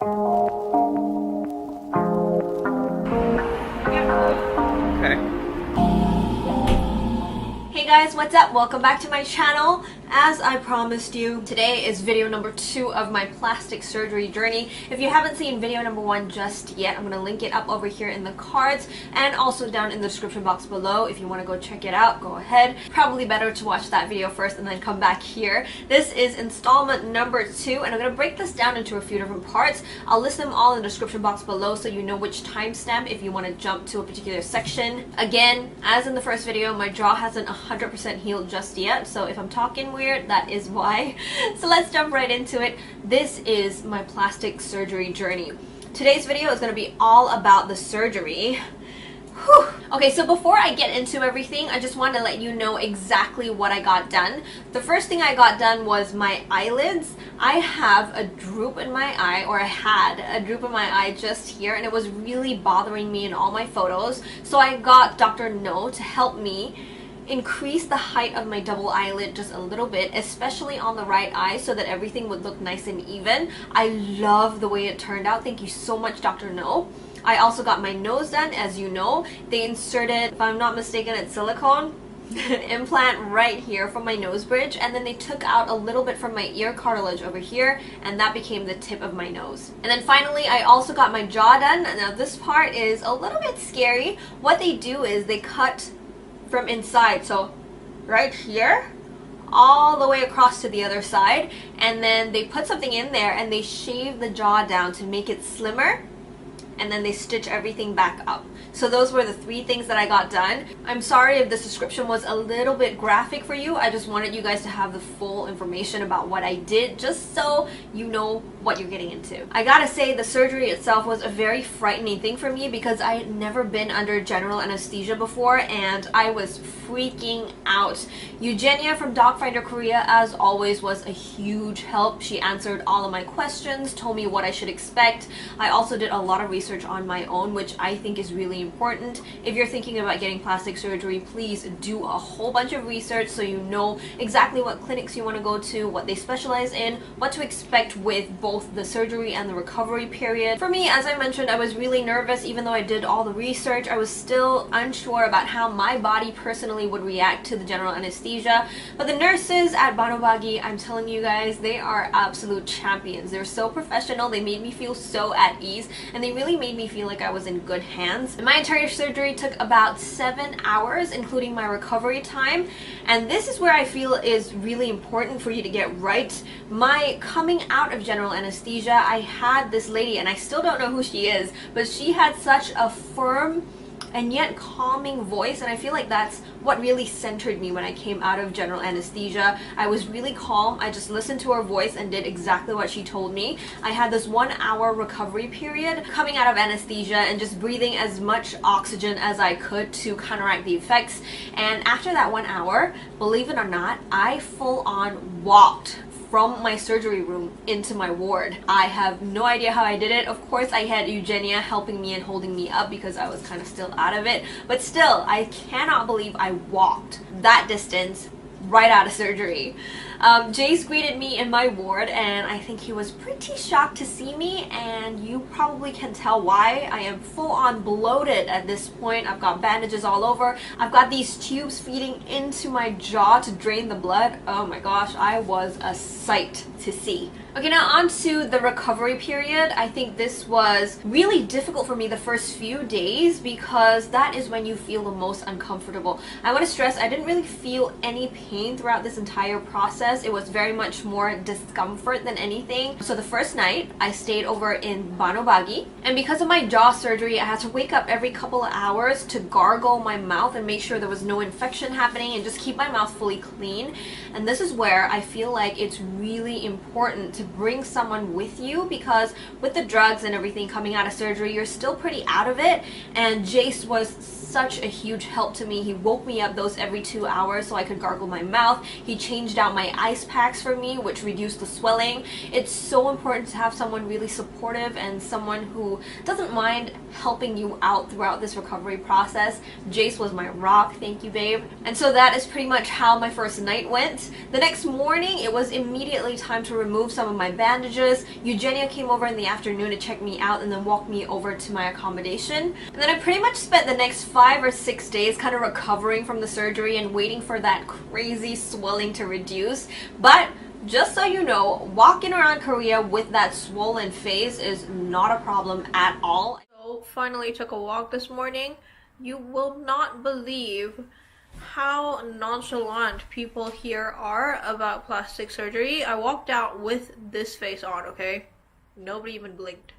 Hey guys, what's up? Welcome back to my channel. As I promised you, today is video number 2 of my plastic surgery journey. If you haven't seen video number 1 just yet, I'm going to link it up over here in the cards and also down in the description box below. If you want to go check it out, go ahead. Probably better to watch that video first and then come back here. This is installment number 2 and I'm going to break this down into a few different parts. I'll list them all in the description box below so you know which timestamp if you want to jump to a particular section. Again, as in the first video, my jaw hasn't 100% healed just yet, so if I'm talking weird, that is why. So let's jump right into it. This is my plastic surgery journey. Today's video is going to be all about the surgery. Whew. Okay, so before I get into everything, I just wanted to let you know exactly what I got done. The first thing I got done was my eyelids. I have a droop in my eye, or I had a droop in my eye just here, and it was really bothering me in all my photos. So I got Dr. No to help me increase the height of my double eyelid just a little bit, especially on the right eye, so that everything would look nice and even. I love the way it turned out. Thank you so much, Dr. No. I also got my nose done. As you know, they inserted, if I'm not mistaken, it's silicone implant right here from my nose bridge, and then they took out a little bit from my ear cartilage over here, and that became the tip of my nose. And then finally, I also got my jaw done. Now this part is a little bit scary. What they do is they cut from inside, so right here all the way across to the other side, and then they put something in there and they shave the jaw down to make it slimmer, and then they stitch everything back up. So those were the 3 things that I got done. I'm sorry if this description was a little bit graphic for you. I just wanted you guys to have the full information about what I did, just so you know what you're getting into. I gotta say, the surgery itself was a very frightening thing for me because I had never been under general anesthesia before, and I was freaking out. Eugenia from Docfinderkorea, as always, was a huge help. She answered all of my questions, told me what I should expect. I also did a lot of research on my own, which I think is really important. If you're thinking about getting plastic surgery, please do a whole bunch of research so you know exactly what clinics you want to go to, what they specialize in, what to expect with both the surgery and the recovery period. For me, as I mentioned, I was really nervous. Even though I did all the research, I was still unsure about how my body personally would react to the general anesthesia. But the nurses at Banobagi, I'm telling you guys, they are absolute champions. They're so professional. They made me feel so at ease, and they really made me feel like I was in good hands. My entire surgery took about 7 hours, including my recovery time, and this is where I feel is really important for you to get right. My coming out of general anesthesia, I had this lady, and I still don't know who she is, but she had such a firm and yet calming voice, and I feel like that's what really centered me when I came out of general anesthesia. I was really calm. I just listened to her voice and did exactly what she told me. I had this 1-hour recovery period coming out of anesthesia and just breathing as much oxygen as I could to counteract the effects. And after that 1 hour, believe it or not, I full on walked from my surgery room into my ward. I have no idea how I did it. Of course, I had Eugenia helping me and holding me up because I was kind of still out of it. But still, I cannot believe I walked that distance right out of surgery. Jace greeted me in my ward, and I think he was pretty shocked to see me, and you probably can tell why. I am full on bloated at this point. I've got bandages all over. I've got these tubes feeding into my jaw to drain the blood. Oh my gosh, I was a sight to see. Okay, now on to the recovery period. I think this was really difficult for me the first few days because that is when you feel the most uncomfortable. I want to stress, I didn't really feel any pain throughout this entire process. It was very much more discomfort than anything. So the first night, I stayed over in Banobagi, and because of my jaw surgery, I had to wake up every couple of hours to gargle my mouth and make sure there was no infection happening and just keep my mouth fully clean. And this is where I feel like it's really important to bring someone with you, because with the drugs and everything coming out of surgery, you're still pretty out of it. And Jace was such a huge help to me. He woke me up those every 2 hours so I could gargle my mouth. He changed out my ice packs for me, which reduced the swelling. It's so important to have someone really supportive and someone who doesn't mind helping you out throughout this recovery process. Jace was my rock. Thank you, babe. And so that is pretty much how my first night went. The next morning, it was immediately time to remove some some of my bandages. Eugenia came over in the afternoon to check me out and then walk me over to my accommodation. And then I pretty much spent the next 5 or 6 days kind of recovering from the surgery and waiting for that crazy swelling to reduce. But just so you know, walking around Korea with that swollen face is not a problem at all. So finally took a walk this morning. You will not believe how nonchalant people here are about plastic surgery. I walked out with this face on, okay? Nobody even blinked.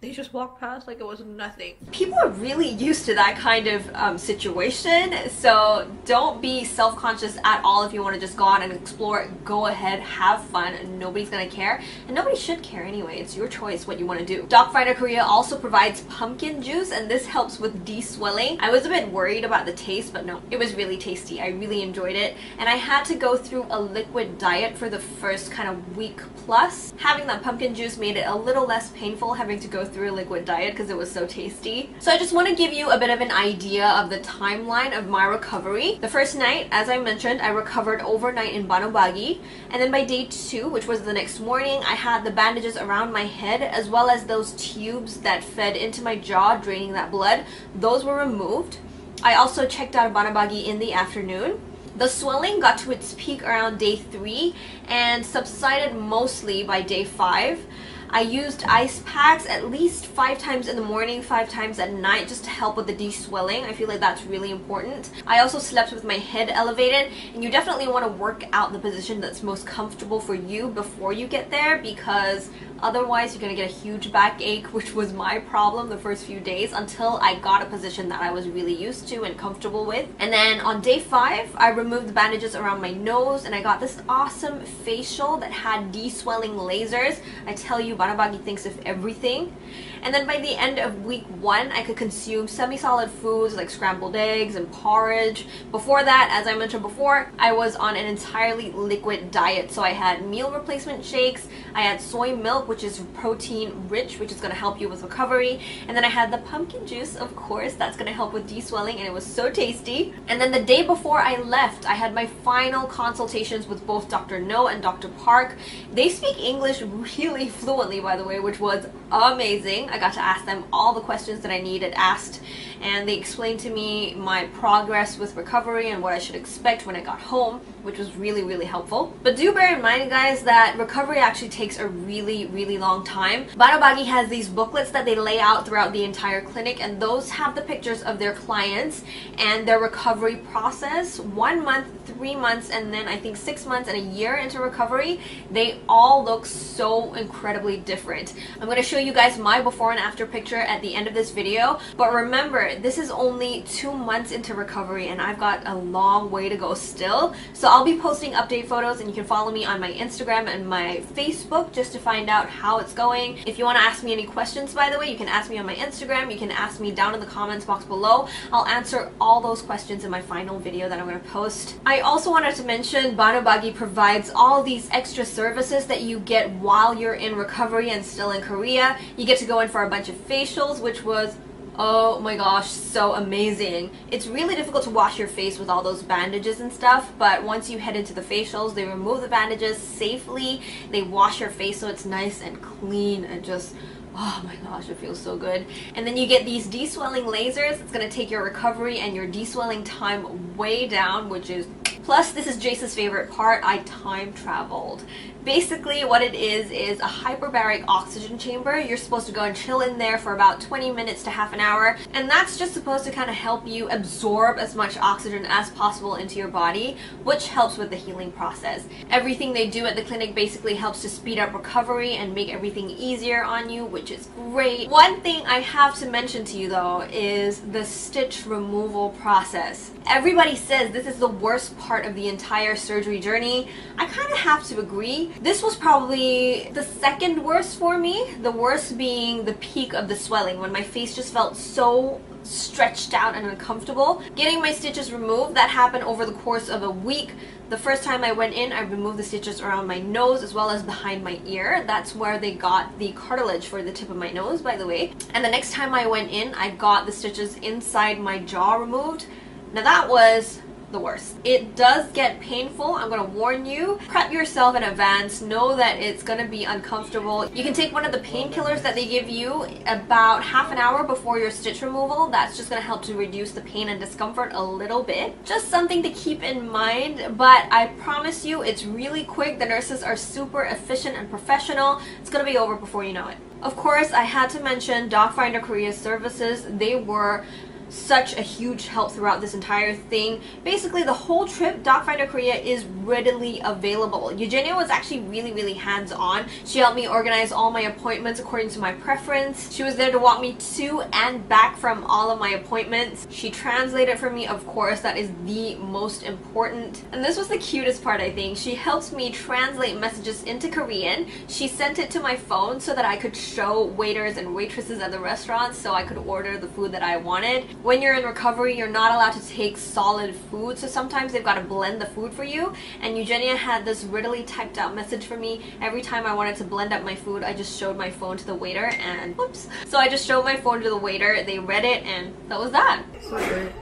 They just walked past like it was nothing. People are really used to that kind of situation, so don't be self-conscious at all if you want to just go out and explore. Go ahead, have fun. Nobody's gonna care, and nobody should care anyway. It's your choice what you want to do. Docfinderkorea also provides pumpkin juice, and this helps with de-swelling. I was a bit worried about the taste, but no, it was really tasty. I really enjoyed it, and I had to go through a liquid diet for the first kind of week plus. Having that pumpkin juice made it a little less painful having to go through a liquid diet because it was so tasty. So I just want to give you a bit of an idea of the timeline of my recovery. The first night, as I mentioned, I recovered overnight in Banobagi, and then by day 2, which was the next morning, I had the bandages around my head as well as those tubes that fed into my jaw draining that blood. Those were removed. I also checked out of Banobagi in the afternoon. The swelling got to its peak around day 3 and subsided mostly by day 5. I used ice packs at least 5 times in the morning, 5 times at night, just to help with the de-swelling. I feel like that's really important. I also slept with my head elevated, and you definitely want to work out the position that's most comfortable for you before you get there, because otherwise you're gonna get a huge backache, which was my problem the first few days until I got a position that I was really used to and comfortable with. And then on day 5, I removed the bandages around my nose, and I got this awesome facial that had de-swelling lasers. I tell you, Banabagi thinks of everything. And then by the end of week 1, I could consume semi-solid foods like scrambled eggs and porridge. Before that, as I mentioned before, I was on an entirely liquid diet. So I had meal replacement shakes, I had soy milk, which is protein rich, which is going to help you with recovery. And then I had the pumpkin juice, of course, that's going to help with de-swelling, and it was so tasty. And then the day before I left, I had my final consultations with both Dr. No and Dr. Park. They speak English really fluently, by the way, which was amazing. I got to ask them all the questions that I needed asked, and they explained to me my progress with recovery and what I should expect when I got home, which was really, really helpful. But do bear in mind, guys, that recovery actually takes a really, really long time. Banabagi has these booklets that they lay out throughout the entire clinic, and those have the pictures of their clients and their recovery process. 1 month, 3 months, and then I think 6 months and a year into recovery. They all look so incredibly different. I'm going to show you guys my before and after picture at the end of this video, but remember, this is only 2 months into recovery and I've got a long way to go still. So I'll be posting update photos, and you can follow me on my Instagram and my Facebook just to find out how it's going. If you want to ask me any questions, by the way, you can ask me on my Instagram, you can ask me down in the comments box below. I'll answer all those questions in my final video that I'm going to post. I also wanted to mention Banobagi provides all these extra services that you get while you're in recovery and still in Korea. You get to go in for a bunch of facials, which was, oh my gosh, so amazing. It's really difficult to wash your face with all those bandages and stuff, but once you head into the facials, they remove the bandages safely, they wash your face so it's nice and clean and just, oh my gosh, it feels so good. And then you get these de-swelling lasers. It's going to take your recovery and your de-swelling time way down, which is, plus this is Jace's favorite part, I time traveled. Basically what it is a hyperbaric oxygen chamber. You're supposed to go and chill in there for about 20 minutes to half an hour, and that's just supposed to kind of help you absorb as much oxygen as possible into your body, which helps with the healing process. Everything they do at the clinic basically helps to speed up recovery and make everything easier on you, which is great. One thing I have to mention to you though is the stitch removal process. Everybody says this is the worst part of the entire surgery journey. I kind of have to agree. This was probably the second worst for me, the worst being the peak of the swelling, when my face just felt so stretched out and uncomfortable. Getting my stitches removed, that happened over the course of a week. The first time I went in, I removed the stitches around my nose as well as behind my ear. That's where they got the cartilage for the tip of my nose, by the way. And the next time I went in, I got the stitches inside my jaw removed. Now that was the worst. It does get painful. I'm gonna warn you. Prep yourself in advance. Know that it's gonna be uncomfortable. You can take one of the painkillers that they give you about half an hour before your stitch removal. That's just gonna help to reduce the pain and discomfort a little bit. Just something to keep in mind, but I promise you it's really quick. The nurses are super efficient and professional. It's gonna be over before you know it. Of course, I had to mention Docfinderkorea's services. They were such a huge help throughout this entire thing. Basically, the whole trip, Docfinderkorea is readily available. Eugenia was actually really hands-on. She helped me organize all my appointments according to my preference. She was there to walk me to and back from all of my appointments. She translated for me, of course. That is the most important. And this was the cutest part, I think. She helped me translate messages into Korean. She sent it to my phone so that I could show waiters and waitresses at the restaurant so I could order the food that I wanted. When you're in recovery, you're not allowed to take solid food, so sometimes they've got to blend the food for you. And Eugenia had this readily typed out message for me. Every time I wanted to blend up my food, I just showed my phone to the waiter and whoops. So I just showed my phone to the waiter, they read it, and that was that. So good.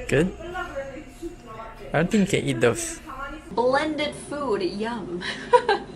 Good? I don't think you can eat those. Blended food, yum.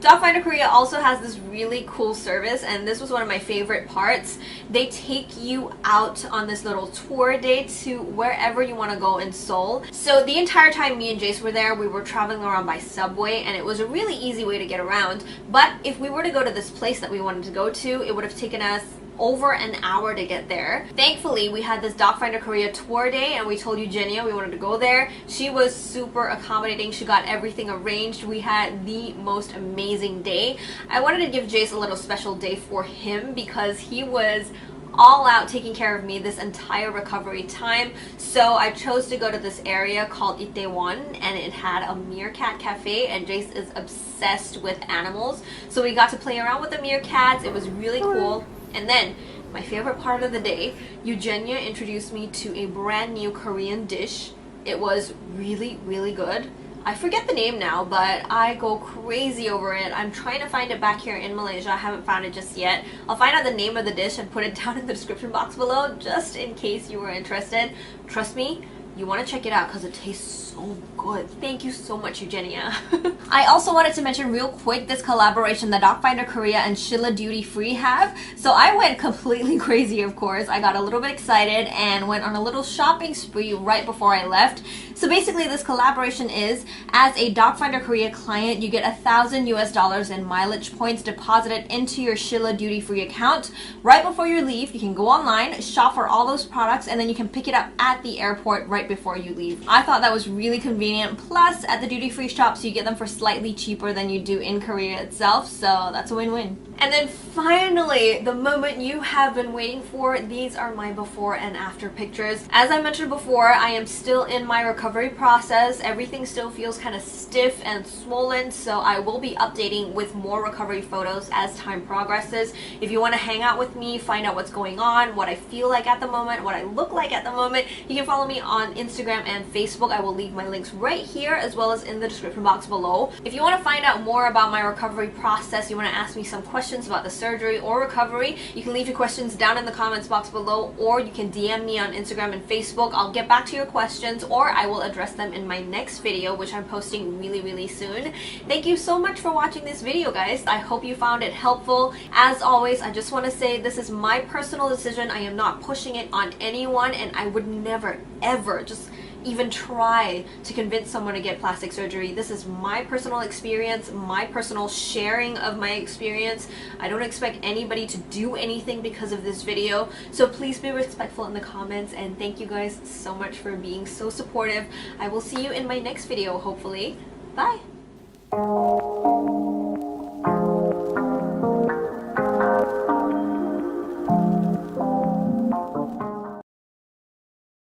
Docfinderkorea also has this really cool service, and this was one of my favorite parts. They take you out on this little tour day to wherever you want to go in Seoul. So the entire time me and Jace were there, we were traveling around by subway, and it was a really easy way to get around. But if we were to go to this place that we wanted to go to, it would have taken us over an hour to get there. Thankfully, we had this Docfinderkorea tour day and we told Eugenia we wanted to go there. She was super accommodating. She got everything arranged. We had the most amazing day. I wanted to give Jace a little special day for him because he was all out taking care of me this entire recovery time. So I chose to go to this area called Itaewon, and it had a meerkat cafe, and Jace is obsessed with animals. So we got to play around with the meerkats. It was really cool. And then, my favorite part of the day, Eugenia introduced me to a brand new Korean dish. It was really good. I forget the name now, but I go crazy over it. I'm trying to find it back here in Malaysia. I haven't found it just yet. I'll find out the name of the dish and put it down in the description box below, just in case you were interested. Trust me, you want to check it out because it tastes so good. Thank you so much, Eugenia. I also wanted to mention real quick this collaboration that Docfinderkorea and Shilla Duty Free have. So I went completely crazy, of course. I got a little bit excited and went on a little shopping spree right before I left. So basically this collaboration is, as a Docfinderkorea client, you get $1,000 in mileage points deposited into your Shilla Duty Free account. Right before you leave, you can go online, shop for all those products, and then you can pick it up at the airport right before you leave. I thought that was really convenient. Plus, at the duty-free shops, you get them for slightly cheaper than you do in Korea itself, so that's a win-win. And then finally, the moment you have been waiting for, these are my before and after pictures. As I mentioned before, I am still in my recovery process. Everything still feels kind of stiff and swollen, so I will be updating with more recovery photos as time progresses. If you want to hang out with me, find out what's going on, what I feel like at the moment, what I look like at the moment, you can follow me on Instagram and Facebook. I will leave my links right here as well as in the description box below. If you want to find out more about my recovery process, you want to ask me some questions about the surgery or recovery, you can leave your questions down in the comments box below, or you can DM me on Instagram and Facebook. I'll get back to your questions, or I will address them in my next video, which I'm posting really soon. Thank you so much for watching this video, guys. I hope you found it helpful. As always, I just want to say this is my personal decision. I am not pushing it on anyone, and I would never ever just even try to convince someone to get plastic surgery. This is my personal experience, my personal sharing of my experience. I don't expect anybody to do anything because of this video, so please be respectful in the comments, and thank you guys so much for being so supportive. I will see you in my next video, hopefully. Bye!